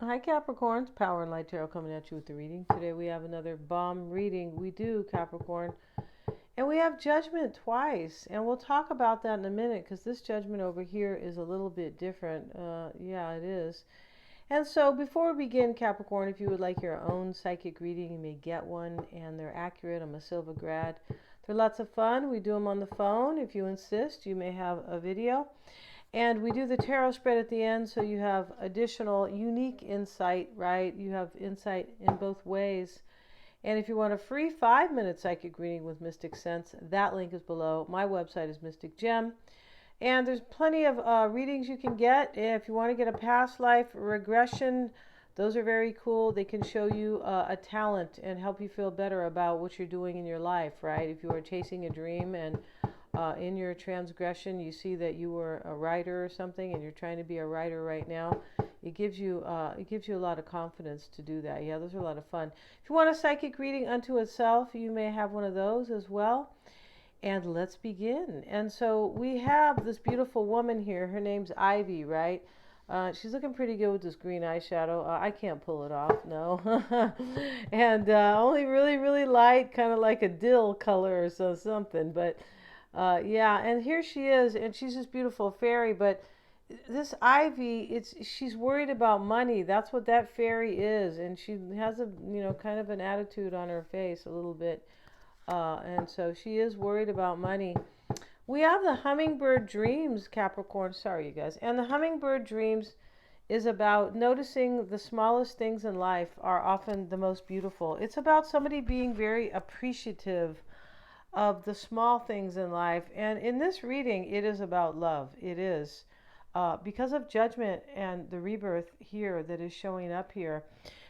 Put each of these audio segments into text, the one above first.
Hi Capricorns, Power and Light Tarot coming at you with the reading. Today we have another bomb reading. We do, Capricorn. And we have Judgment twice. And we'll talk about that in a minute because this Judgment over here is a little bit different. Yeah, it is. And so before we begin, Capricorn, if you would like your own psychic reading, you may get one. And they're accurate. I'm a Silva grad. They're lots of fun. We do them on the phone. If you insist, you may have a video. And we do the tarot spread at the end, so you have additional unique insight, right? You have insight in both ways. And if you want a free 5-minute psychic reading with Mystic Sense, that link is below. My website is Mystic Gem. And there's plenty of readings you can get. If you want to get a past life regression, those are very cool. They can show you a talent and help you feel better about what you're doing in your life, right? If you are chasing a dream and in your transgression you see that you were a writer or something and you're trying to be a writer right now, it gives you a lot of confidence to do that. Yeah, those are a lot of fun. If you want a psychic reading unto itself, you may have one of those as well. And let's begin. And so we have this beautiful woman here. Her name's Ivy, right? She's looking pretty good with this green eyeshadow. I can't pull it off, no. And only really light, kind of like a dill color or something. But yeah, and here she is, and she's this beautiful fairy, but this Ivy, she's worried about money. That's what that fairy is, and she has a, kind of an attitude on her face a little bit, and so she is worried about money. We have the Hummingbird Dreams, Capricorn, sorry you guys, and the Hummingbird Dreams is about noticing the smallest things in life are often the most beautiful. It's about somebody being very appreciative of the small things in life. And in this reading, it is about love. It is because of Judgment and the rebirth here that is showing up here.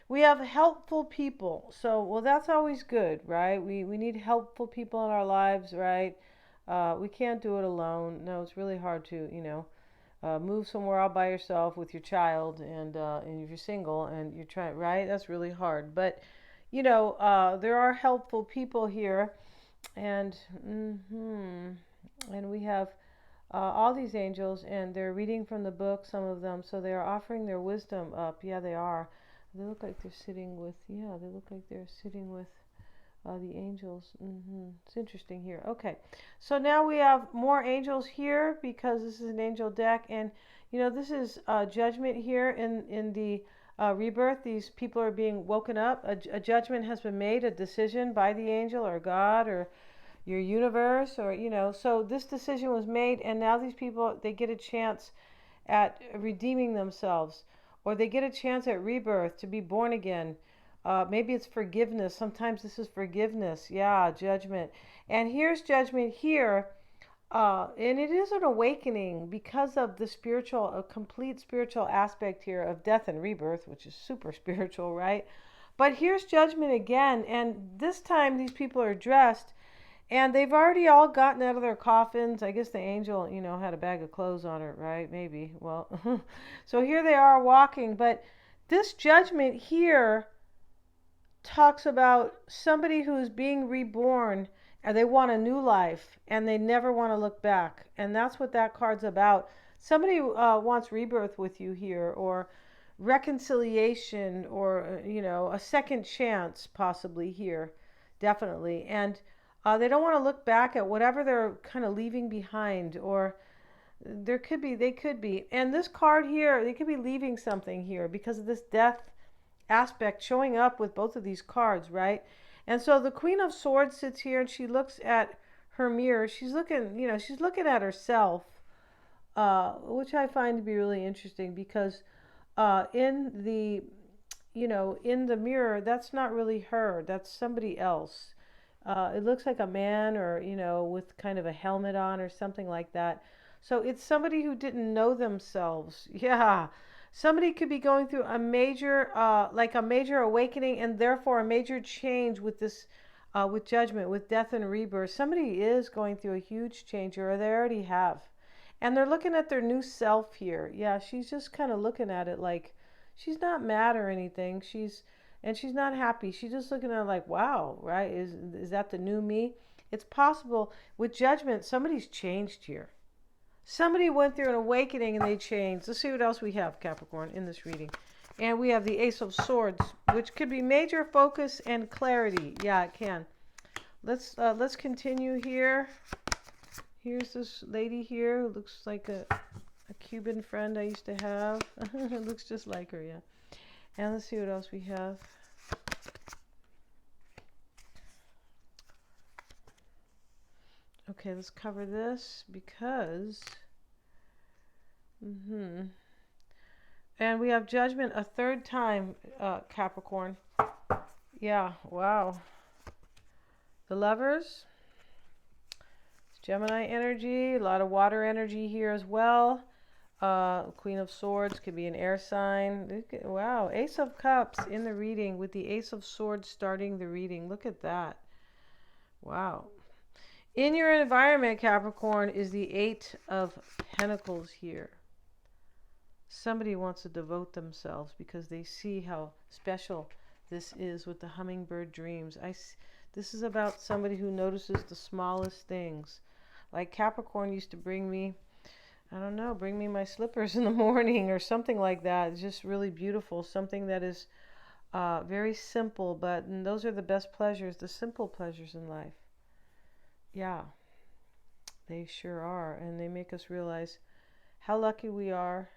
We have helpful people. So, well, that's always good, right? We need helpful people in our lives, right? We can't do it alone. No, it's really hard to, move somewhere all by yourself with your child, and if you're single and you're trying, right? That's really hard. But, there are helpful people here. And and we have all these angels, and they're reading from the book, some of them, so they are offering their wisdom up. Yeah, they are. They look like they're sitting with, the angels. It's interesting here. Okay, so now we have more angels here because this is an angel deck, and this is Judgment here in the rebirth. These people are being woken up. A judgment has been made, a decision by the angel or God or your universe, or so this decision was made, and now these people, they get a chance at redeeming themselves, or they get a chance at rebirth, to be born again. Maybe it's forgiveness. Sometimes this is forgiveness. Yeah, Judgment. And here's Judgment here. And it is an awakening because of the spiritual, a complete spiritual aspect here of death and rebirth, which is super spiritual, right? But here's Judgment again, and this time these people are dressed, and they've already all gotten out of their coffins. I guess the angel, had a bag of clothes on her, right? Maybe. Well, so here they are walking, but this Judgment here talks about somebody who's being reborn, and they want a new life, and they never want to look back. And that's what that card's about. Somebody wants rebirth with you here, or reconciliation, or a second chance possibly here, definitely. And they don't want to look back at whatever they're kind of leaving behind, or they could be. And this card here, they could be leaving something here because of this death aspect showing up with both of these cards, right? And so the Queen of Swords sits here, and she looks at her mirror. She's looking, she's looking at herself, which I find to be really interesting because in the mirror, that's not really her. That's somebody else. It looks like a man, or, with kind of a helmet on or something like that. So it's somebody who didn't know themselves. Yeah. Somebody could be going through a major awakening, and therefore a major change with this, with Judgment, with death and rebirth. Somebody is going through a huge change, or they already have. And they're looking at their new self here. Yeah, she's just kind of looking at it like she's not mad or anything. She's not happy. She's just looking at it like, wow, right? Is that the new me? It's possible with Judgment, somebody's changed here. Somebody went through an awakening and they changed. Let's see what else we have, Capricorn, in this reading. And we have the Ace of Swords, which could be major focus and clarity. Yeah, it can. Let's continue here. Here's this lady here who looks like a Cuban friend I used to have. It looks just like her, yeah. And let's see what else we have. Okay, let's cover this because... And we have Judgment a third time, Capricorn. Yeah, wow. The Lovers. It's Gemini energy, a lot of water energy here as well. Queen of Swords could be an air sign. Wow, Ace of Cups in the reading with the Ace of Swords starting the reading. Look at that. Wow. In your environment, Capricorn, is the Eight of Pentacles here. Somebody wants to devote themselves because they see how special this is with the hummingbird dreams. This is about somebody who notices the smallest things. Like Capricorn used to bring me, I don't know, bring me my slippers in the morning or something like that. It's just really beautiful. Something that is very simple, but those are the best pleasures, the simple pleasures in life. Yeah, they sure are. And they make us realize how lucky we are,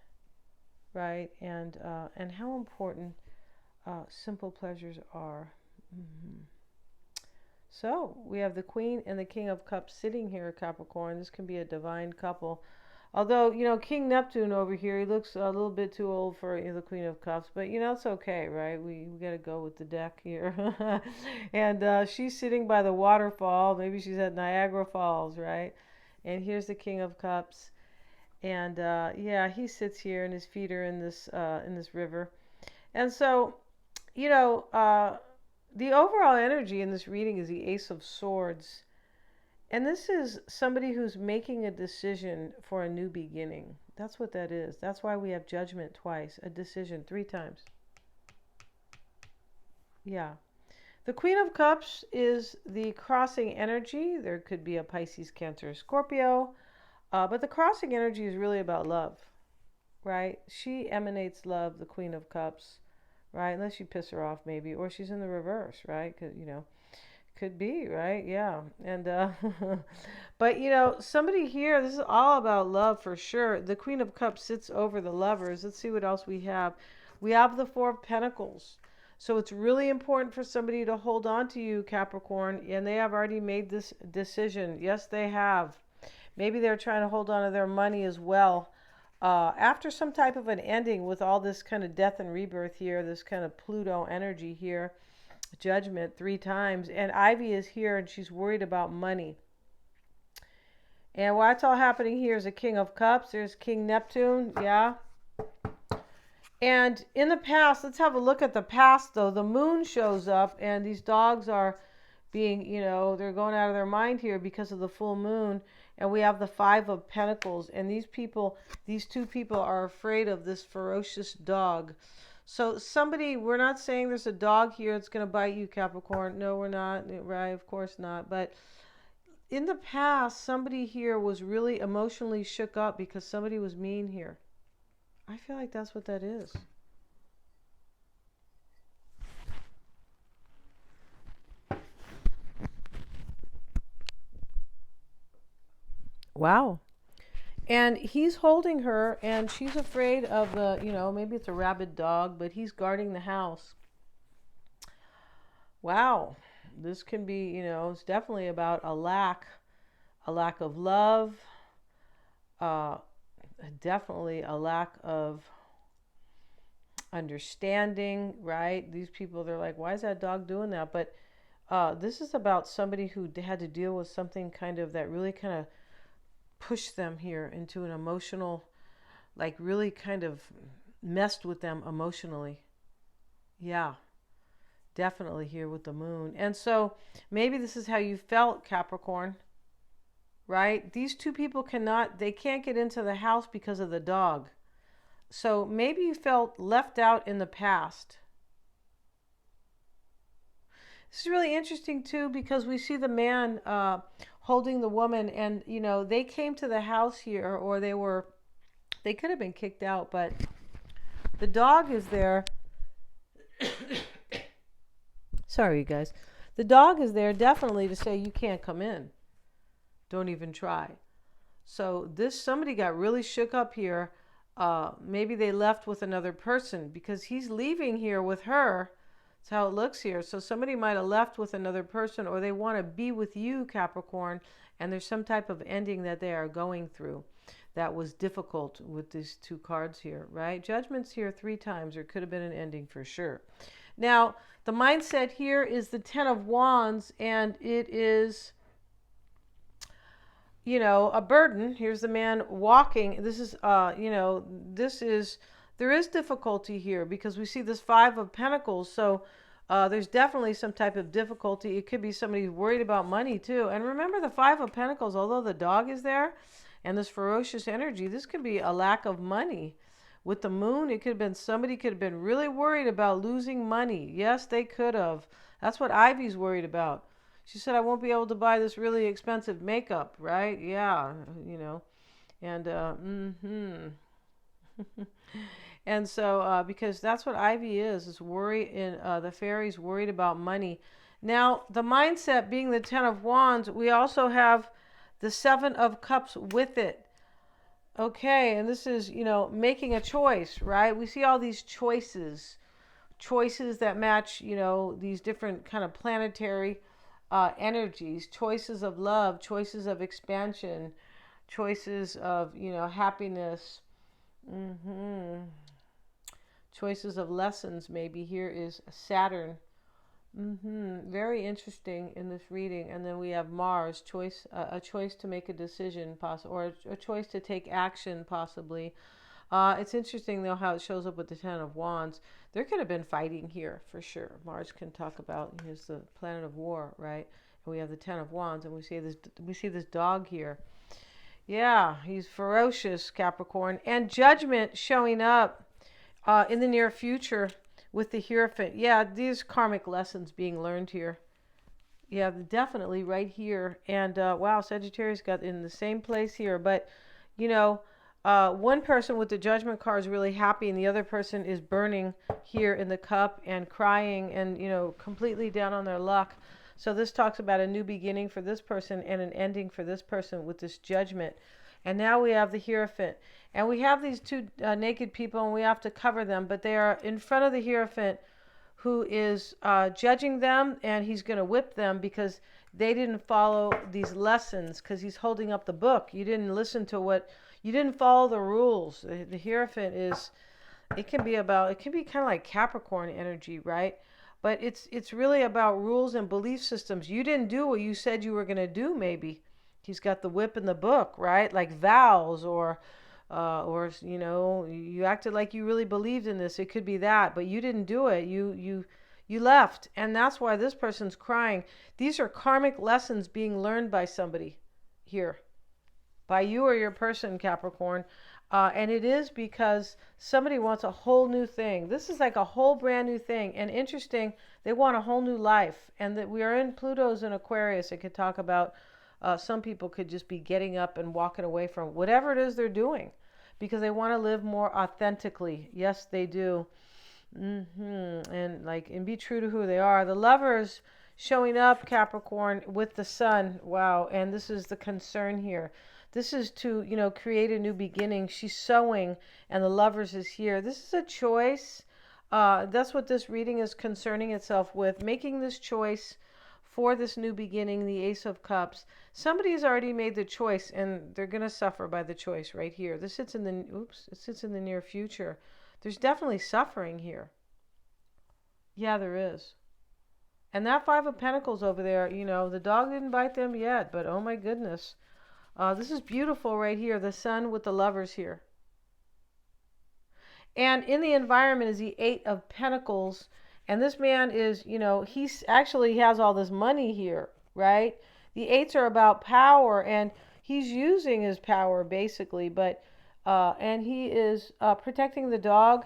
right? And how important simple pleasures are. So we have the Queen and the King of Cups sitting here, Capricorn. This can be a divine couple. Although, you know, King Neptune over here, he looks a little bit too old for the Queen of Cups. But, you know, it's okay, right? We got to go with the deck here. And she's sitting by the waterfall. Maybe she's at Niagara Falls, right? And here's the King of Cups. And, yeah, he sits here and his feet are in this river. And so, you know, the overall energy in this reading is the Ace of Swords. And this is somebody who's making a decision for a new beginning. That's what that is. That's why we have Judgment twice, a decision 3 times. Yeah. The Queen of Cups is the crossing energy. There could be a Pisces, Cancer, Scorpio. But the crossing energy is really about love, right? She emanates love, the Queen of Cups, right? Unless you piss her off maybe, or she's in the reverse, right? Because, you know, could be, right? Yeah. And but you know, somebody here, this is all about love for sure. The Queen of Cups sits over the Lovers. Let's see what else we have. We have the Four of Pentacles. So it's really important for somebody to hold on to you, Capricorn, and they have already made this decision. Yes, they have. Maybe they're trying to hold on to their money as well. After some type of an ending with all this kind of death and rebirth here, this kind of Pluto energy here, Judgment 3 times, and Ivy is here and she's worried about money. And what's all happening here is a King of Cups. There's King Neptune, yeah. And in the past, let's have a look at the past though. The moon shows up and these dogs are being, you know, they're going out of their mind here because of the full moon. And we have the Five of Pentacles, and these two people are afraid of this ferocious dog. So somebody, we're not saying there's a dog here that's going to bite you, Capricorn. No, we're not, right? Of course not. But in the past, somebody here was really emotionally shook up because somebody was mean here. I feel like that's what that is. Wow. And he's holding her, and she's afraid of the, you know, maybe it's a rabid dog, but he's guarding the house. Wow. This can be, you know, it's definitely about a lack of love, definitely a lack of understanding, right? These people, they're like, why is that dog doing that? But this is about somebody who had to deal with something kind of that really kind of pushed them here into an emotional, like really kind of messed with them emotionally. Yeah, definitely here with the moon. And so maybe this is how you felt, Capricorn, right? These two people they can't get into the house because of the dog. So maybe you felt left out in the past. This is really interesting too, because we see the man holding the woman, and you know, they came to the house here, or they could have been kicked out, but The dog is there. Sorry, you guys. The dog is there definitely to say you can't come in. Don't even try. So somebody got really shook up here. Maybe they left with another person because he's leaving here with her. That's how it looks here. So somebody might have left with another person, or they want to be with you, Capricorn, and there's some type of ending that they are going through that was difficult with these two cards here, right? Judgment's here 3 times. There could have been an ending for sure. Now, the mindset here is the Ten of Wands, and it is, you know, a burden. Here's the man walking. This is, there is difficulty here because we see this 5 of Pentacles. So there's definitely some type of difficulty. It could be somebody worried about money too. And remember the 5 of Pentacles, although the dog is there and this ferocious energy, this could be a lack of money. With the moon, it could have been somebody could have been really worried about losing money. Yes, they could have. That's what Ivy's worried about. She said, I won't be able to buy this really expensive makeup, right? Yeah, you know. And, and so, because that's what Ivy is worry in, the fairy's worried about money. Now, the mindset being the 10 of Wands, we also have the 7 of Cups with it. Okay, and this is, you know, making a choice, right? We see all these choices that match, you know, these different kind of planetary energies, choices of love, choices of expansion, choices of, you know, happiness, choices of lessons. Maybe here is Saturn. Very interesting in this reading. And then we have Mars, choice, a choice to make a decision, or a choice to take action, possibly. It's interesting though how it shows up with the 10 of Wands. There could have been fighting here for sure. Mars can talk about, here's the planet of war, right? And we have the 10 of Wands, and we see this dog here. Yeah, he's ferocious, Capricorn, and judgment showing up in the near future. With the Hierophant, yeah, these karmic lessons being learned here. Yeah, definitely right here. And wow, Sagittarius got in the same place here. But, you know, one person with the Judgment card is really happy, and the other person is burning here in the cup and crying and, you know, completely down on their luck. So this talks about a new beginning for this person and an ending for this person with this Judgment. And now we have the Hierophant. And we have these 2 naked people, and we have to cover them. But they are in front of the Hierophant, who is judging them, and he's going to whip them because they didn't follow these lessons, because he's holding up the book. You didn't listen to you didn't follow the rules. The Hierophant is, it can be kind of like Capricorn energy, right? But it's really about rules and belief systems. You didn't do what you said you were going to do, maybe. He's got the whip in the book, right? Like vows, or you know, you acted like you really believed in this. It could be that, but you didn't do it. You left, and that's why this person's crying. These are karmic lessons being learned by somebody here, by you or your person, Capricorn. And it is because somebody wants a whole new thing. This is like a whole brand new thing. And interesting, they want a whole new life. And that we are in Pluto's in Aquarius. It could talk about some people could just be getting up and walking away from whatever it is they're doing because they want to live more authentically. Yes, they do. And be true to who they are. The Lovers showing up, Capricorn, with the Sun. Wow. And this is the concern here. This is to, you know, create a new beginning. She's sewing, and the Lovers is here. This is a choice. That's what this reading is concerning itself with, making this choice for this new beginning, the Ace of Cups. Somebody's already made the choice, and they're going to suffer by the choice right here. This sits in it sits in the near future. There's definitely suffering here. Yeah, there is. And that 5 of Pentacles over there, you know, the dog didn't bite them yet, but oh my goodness. This is beautiful right here, the Sun with the Lovers here. And in the environment is the 8 of Pentacles. And this man is, you know, he has all this money here, right? The 8s are about power, and he's using his power basically, but, and he is protecting the dog,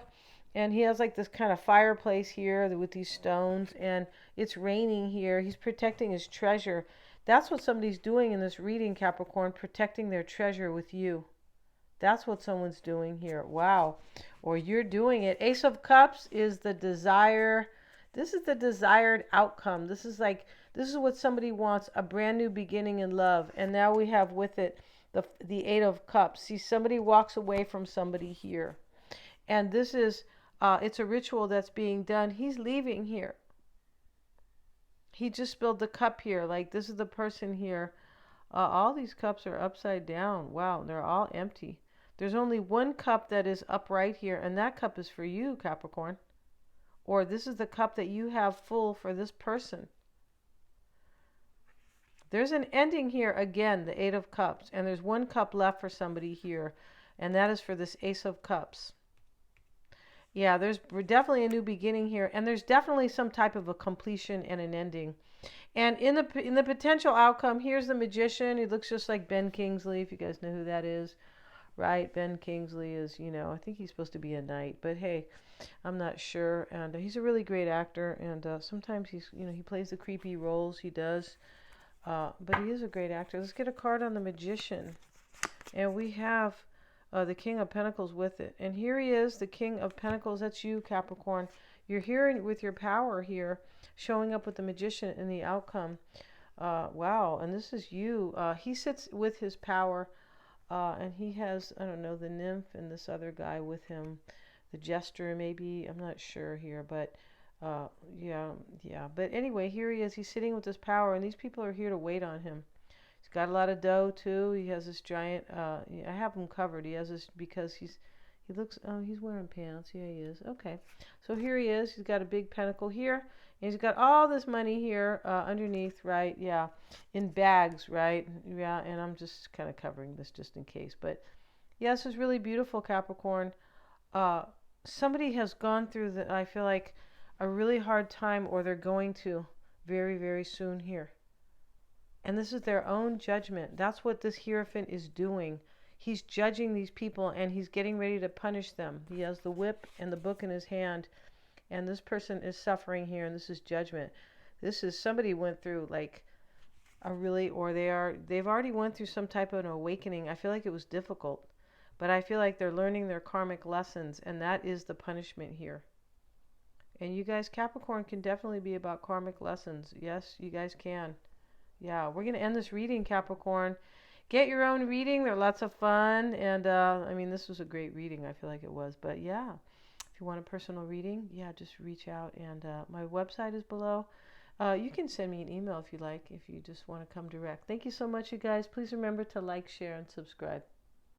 and he has like this kind of fireplace here with these stones, and it's raining here. He's protecting his treasure. That's what somebody's doing in this reading, Capricorn, protecting their treasure with you. That's what someone's doing here. Wow. Or you're doing it. Ace of Cups is the desire. This is the desired outcome. This is what somebody wants, a brand new beginning in love. And now we have with it the Eight of Cups. See, somebody walks away from somebody here. And this is, it's a ritual that's being done. He's leaving here. He just spilled the cup here. Like, this is the person here. All these cups are upside down. Wow, they're all empty. There's only one cup that is upright here, and that cup is for you, Capricorn. Or this is the cup that you have full for this person. There's an ending here again, the Eight of Cups, and there's one cup left for somebody here, and that is for this Ace of Cups. Yeah, there's definitely a new beginning here, and there's definitely some type of a completion and an ending. And in the potential outcome, here's the Magician. He looks just like Ben Kingsley, if you guys know who that is, right? Ben Kingsley is, I think he's supposed to be a knight, but hey, I'm not sure. And he's a really great actor, and sometimes he plays the creepy roles. He does, but he is a great actor. Let's get a card on the Magician, and we have the King of Pentacles with it. And here he is, the King of Pentacles. That's you, Capricorn. You're here with your power here, showing up with the Magician in the outcome. Wow, and this is you. He sits with his power, and he has, I don't know, the nymph and this other guy with him. The jester, maybe. I'm not sure here, but yeah. But anyway, here he is. He's sitting with his power, and these people are here to wait on him. He's got a lot of dough too. He has this giant. I have him covered. He has this because he looks. Oh, he's wearing pants. Yeah, he is. Okay, so here he is. He's got a big pentacle here, and he's got all this money here underneath, right? Yeah, in bags, right? Yeah, and I'm just kind of covering this just in case. But yeah, this is really beautiful, Capricorn. Somebody has gone through I feel like a really hard time, or they're going to very, very soon here. And this is their own judgment. That's what this Hierophant is doing. He's judging these people, and he's getting ready to punish them. He has the whip and the book in his hand, and this person is suffering here, and this is judgment. This is somebody went through like a really, or they've already went through some type of an awakening. I feel like it was difficult, but I feel like they're learning their karmic lessons, and that is the punishment here. And you guys, Capricorn can definitely be about karmic lessons. Yes, you guys can. Yeah, we're going to end this reading, Capricorn. Get your own reading. They're lots of fun. And, I mean, this was a great reading. I feel like it was. But, yeah, if you want a personal reading, yeah, just reach out. And my website is below. You can send me an email if you like, if you just want to come direct. Thank you so much, you guys. Please remember to like, share, and subscribe.